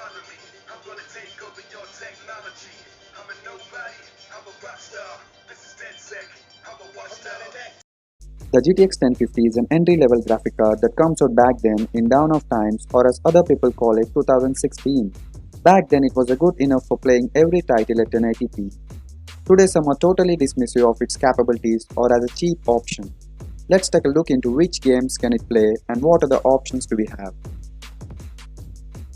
bother me. I'm gonna take over your technology. I'm a nobody, I'm a rock star. This is DedSec, I'm a watchdog. The GTX 1050 is an entry-level graphic card that comes out back then in dawn of times, or as other people call it, 2016. Back then it was a good enough for playing every title at 1080p. Today some are totally dismissive of its capabilities or as a cheap option. Let's take a look into which games can it play and what other options do we have.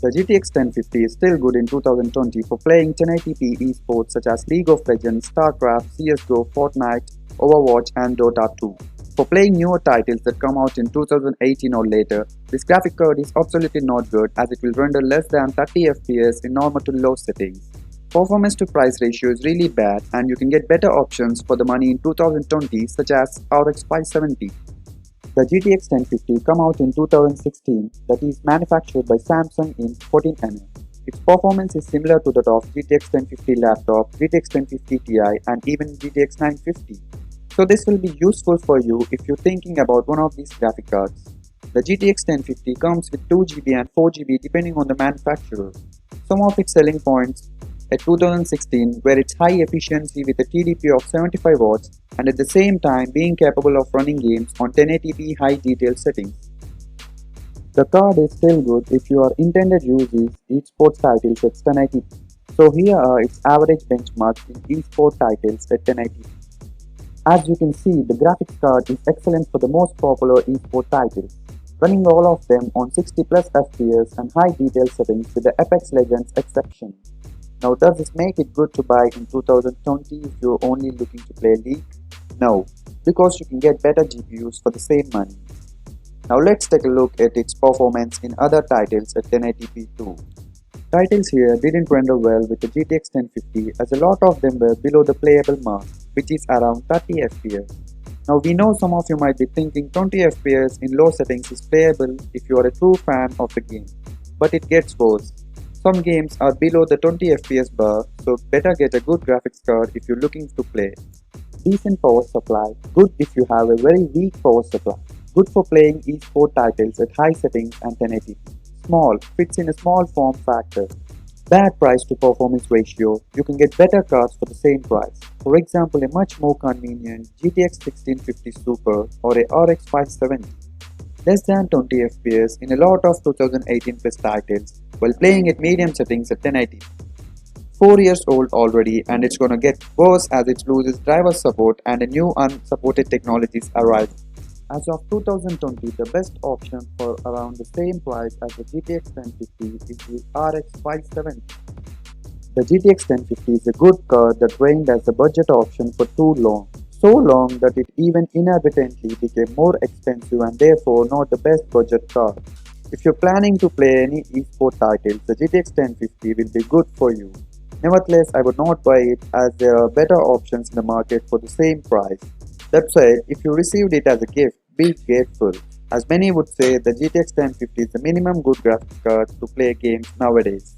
The GTX 1050 is still good in 2020 for playing 1080p esports such as League of Legends, StarCraft, CSGO, Fortnite, Overwatch and Dota 2. For playing newer titles that come out in 2018 or later, this graphic card is absolutely not good as it will render less than 30 FPS in normal to low settings. Performance to price ratio is really bad and you can get better options for the money in 2020 such as RX 570. The GTX 1050 come out in 2016 that is manufactured by Samsung in 14nm. Its performance is similar to that of GTX 1050 laptop, GTX 1050 Ti and even GTX 950. So this will be useful for you if you're thinking about one of these graphic cards. The GTX 1050 comes with 2GB and 4GB depending on the manufacturer. Some of its selling points at 2016 were its high efficiency with a TDP of 75 watts and at the same time being capable of running games on 1080p high detail settings. The card is still good if your intended use is esports titles at 1080p. So here are its average benchmarks in esports titles at 1080p. As you can see, the graphics card is excellent for the most popular esports titles, running all of them on 60 plus FPS and high detail settings with the Apex Legends exception. Now does this make it good to buy in 2020 if you're only looking to play League? No, because you can get better GPUs for the same money. Now let's take a look at its performance in other titles at 1080p too. Titles here didn't render well with the GTX 1050 as a lot of them were below the playable mark, which is around 30 FPS. Now we know some of you might be thinking 20 FPS in low settings is playable if you are a true fan of the game, but it gets worse. Some games are below the 20 FPS bar, so better get a good graphics card if you're looking to play. Decent power supply, good if you have a very weak power supply, good for playing esports titles at high settings and 1080p. Small, fits in a small form factor. Bad price to performance ratio, you can get better cards for the same price. For example, a much more convenient GTX 1650 Super or a RX 570. Less than 20 FPS in a lot of 2018 plus titles while playing at medium settings at 1080p. 4 years old already and it's gonna get worse as it loses driver support and a new unsupported technologies arrive. As of 2020, the best option for around the same price as the GTX 1050 is the RX 570. The GTX 1050 is a good card that reigned as a budget option for too long. So long that it even inadvertently became more expensive and therefore not the best budget card. If you're planning to play any esports titles, the GTX 1050 will be good for you. Nevertheless, I would not buy it as there are better options in the market for the same price. That said, if you received it as a gift, be grateful. As many would say, the GTX 1050 is the minimum good graphics card to play games nowadays.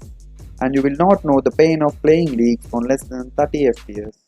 And you will not know the pain of playing leagues on less than 30 FPS.